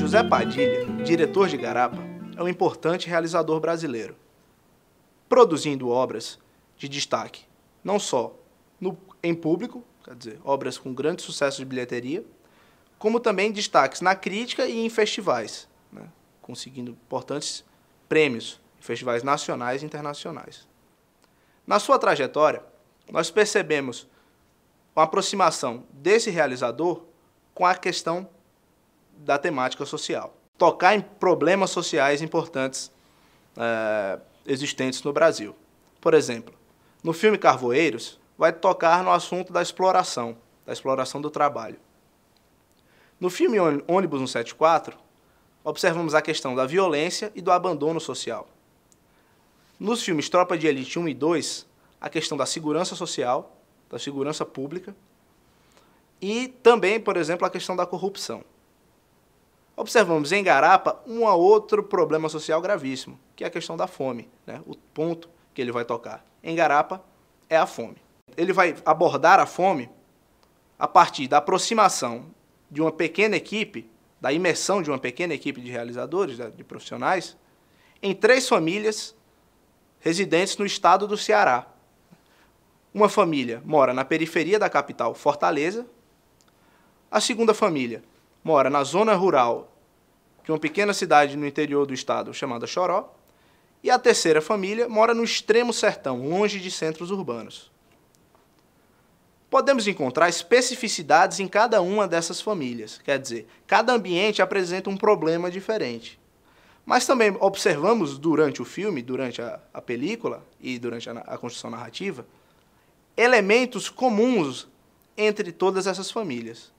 José Padilha, diretor de Garapa, é um importante realizador brasileiro, produzindo obras de destaque, não só em público, quer dizer, obras com grande sucesso de bilheteria, como também destaques na crítica e em festivais, né, conseguindo importantes prêmios em festivais nacionais e internacionais. Na sua trajetória, nós percebemos uma aproximação desse realizador com a questão da temática social. Tocar em problemas sociais importantes existentes no Brasil. Por exemplo, no filme Carvoeiros, vai tocar no assunto da exploração do trabalho. No filme Ônibus 174, observamos a questão da violência e do abandono social. Nos filmes Tropa de Elite 1 e 2, a questão da segurança social, da segurança pública, e também, por exemplo, a questão da corrupção. Observamos em Garapa um outro problema social gravíssimo, que é a questão da fome, né? O ponto que ele vai tocar em Garapa é a fome. Ele vai abordar a fome a partir da aproximação de uma pequena equipe, da imersão de uma pequena equipe de realizadores, de profissionais, em 3 famílias residentes no estado do Ceará. Uma família mora na periferia da capital, Fortaleza. A segunda família mora na zona rural de uma pequena cidade no interior do estado chamada Choró. E a terceira família mora no extremo sertão, longe de centros urbanos. Podemos encontrar especificidades em cada uma dessas famílias, quer dizer, cada ambiente apresenta um problema diferente. Mas também observamos durante o filme, durante a película e durante a construção narrativa, elementos comuns entre todas essas famílias.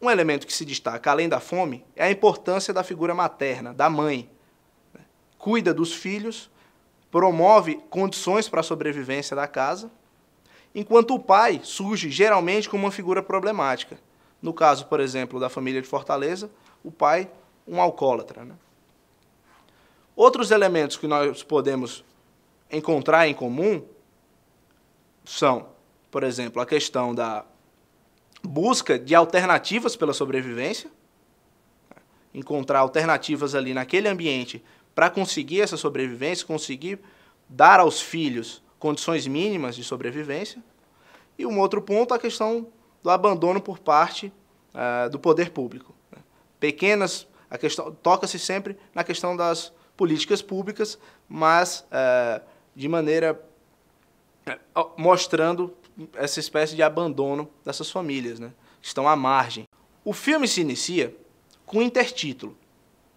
Um elemento que se destaca, além da fome, é a importância da figura materna, da mãe. Cuida dos filhos, promove condições para a sobrevivência da casa, enquanto o pai surge geralmente como uma figura problemática. No caso, por exemplo, da família de Fortaleza, o pai, um alcoólatra, né? Outros elementos que nós podemos encontrar em comum são, por exemplo, a questão da busca de alternativas pela sobrevivência, encontrar alternativas ali naquele ambiente para conseguir essa sobrevivência, conseguir dar aos filhos condições mínimas de sobrevivência. E um outro ponto, a questão do abandono por parte do poder público. Toca-se sempre na questão das políticas públicas, mas de maneira mostrando essa espécie de abandono dessas famílias, né, que estão à margem. O filme se inicia com um intertítulo,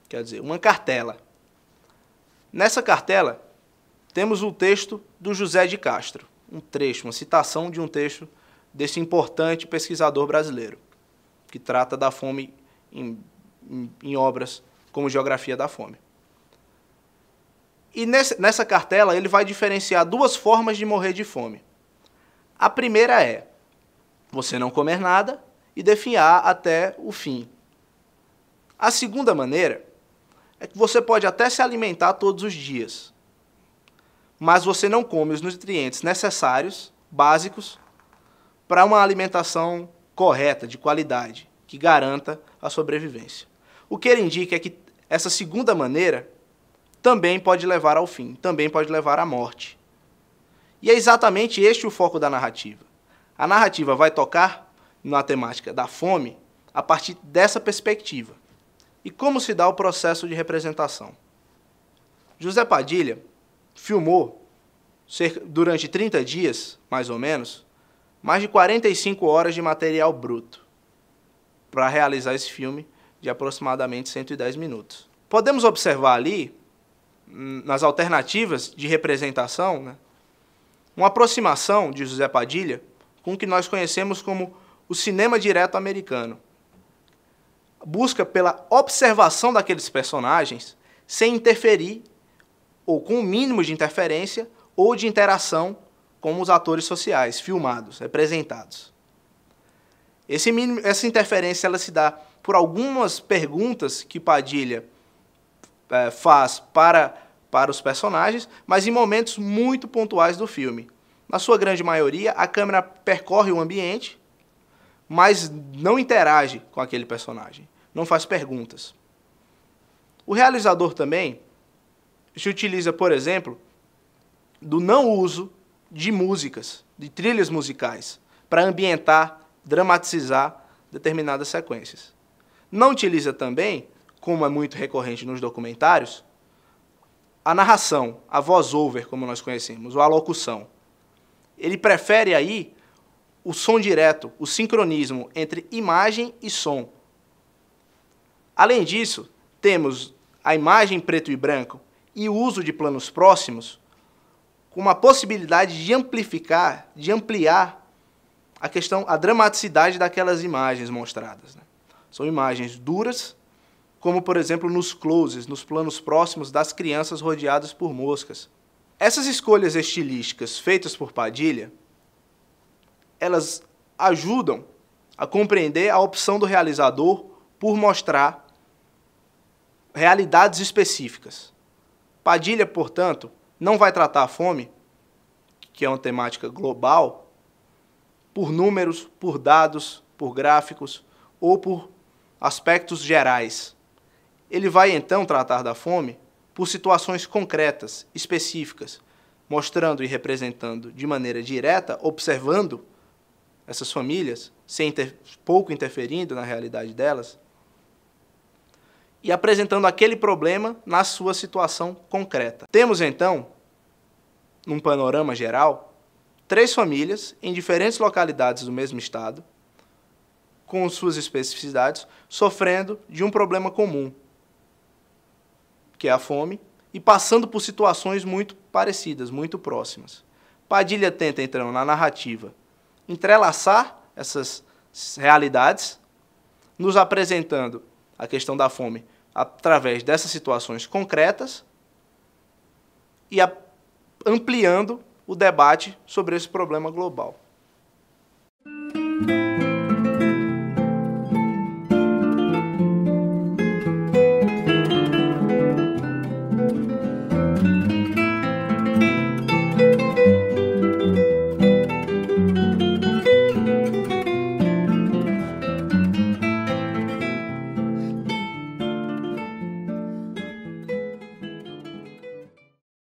quer dizer, uma cartela. Nessa cartela, temos o texto do José de Castro, um trecho, uma citação de um texto desse importante pesquisador brasileiro, que trata da fome em obras como Geografia da Fome. E nessa cartela ele vai diferenciar 2 formas de morrer de fome. A primeira é você não comer nada e definhar até o fim. A segunda maneira é que você pode até se alimentar todos os dias, mas você não come os nutrientes necessários, básicos, para uma alimentação correta, de qualidade, que garanta a sobrevivência. O que ele indica é que essa segunda maneira também pode levar ao fim, também pode levar à morte. E é exatamente este o foco da narrativa. A narrativa vai tocar na temática da fome a partir dessa perspectiva. E como se dá o processo de representação? José Padilha filmou, durante 30 dias, mais ou menos, mais de 45 horas de material bruto para realizar esse filme de aproximadamente 110 minutos. Podemos observar ali, nas alternativas de representação, né, uma aproximação de José Padilha com o que nós conhecemos como o cinema direto americano. Busca pela observação daqueles personagens sem interferir, ou com o mínimo de interferência ou de interação com os atores sociais, filmados, representados. Essa interferência ela se dá por algumas perguntas que Padilha faz para os personagens, mas em momentos muito pontuais do filme. Na sua grande maioria, a câmera percorre o ambiente, mas não interage com aquele personagem, não faz perguntas. O realizador também se utiliza, por exemplo, do não uso de músicas, de trilhas musicais, para ambientar, dramatizar determinadas sequências. Não utiliza também, como é muito recorrente nos documentários, a narração, a voz-over, como nós conhecemos, ou a locução. Ele prefere aí o som direto, o sincronismo entre imagem e som. Além disso, temos a imagem em preto e branco e o uso de planos próximos com uma possibilidade de amplificar, de ampliar a dramaticidade daquelas imagens mostradas, né? São imagens duras, como, por exemplo, nos closes, nos planos próximos das crianças rodeadas por moscas. Essas escolhas estilísticas feitas por Padilha, elas ajudam a compreender a opção do realizador por mostrar realidades específicas. Padilha, portanto, não vai tratar a fome, que é uma temática global, por números, por dados, por gráficos ou por aspectos gerais. Ele vai, então, tratar da fome por situações concretas, específicas, mostrando e representando de maneira direta, observando essas famílias, pouco interferindo na realidade delas, e apresentando aquele problema na sua situação concreta. Temos, então, num panorama geral, 3 famílias em diferentes localidades do mesmo estado, com suas especificidades, sofrendo de um problema comum, que é a fome, e passando por situações muito parecidas, muito próximas. Padilha tenta, então, na narrativa, entrelaçar essas realidades, nos apresentando a questão da fome através dessas situações concretas e ampliando o debate sobre esse problema global.